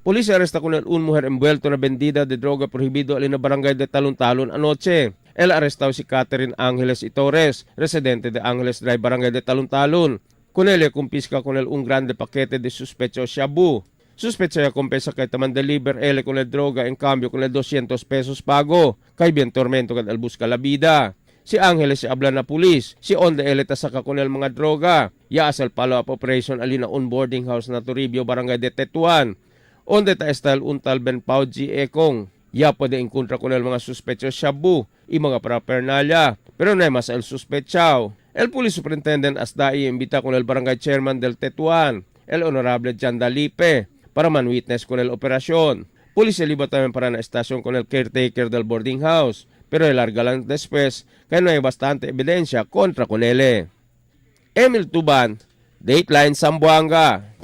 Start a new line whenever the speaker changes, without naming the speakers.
Polis arresta con un mujer envuelto na vendida de droga prohibido alin na barangay de Talon-Talon anoche. El arrestado si Catherine Angeles y Torres, residente de Angeles Drive, barangay de Talon-Talon. Con él confisca con él un grande paquete de sospecho shabu. Sospecha ya compensa kay taman deliver ele con el droga en cambio con el 200 pesos pago. Kay bien tormento kad el busca la vida. Si Angeles si habla na pulis, si onde ele tasaka con el mga droga. Ya asal follow-up operation alina on boarding house na Toribio barangay de Tetuan. Onde ta estal untal ben Pauji Ekong. Ya pwede encontra con el mga suspechos shabu y mga paraphernalia. Pero no hay mas el suspechao. El police superintendent asda iimbita con el barangay chairman del Tetuan, el honorable Jan Dalipe, para man-witness con el operasyon. Police libat namin para na estasyon con el caretaker del boarding house. Pero larga lang después kaya no hay bastante ebidensya kontra con ele. Emil Tuban, Dateline Zamboanga.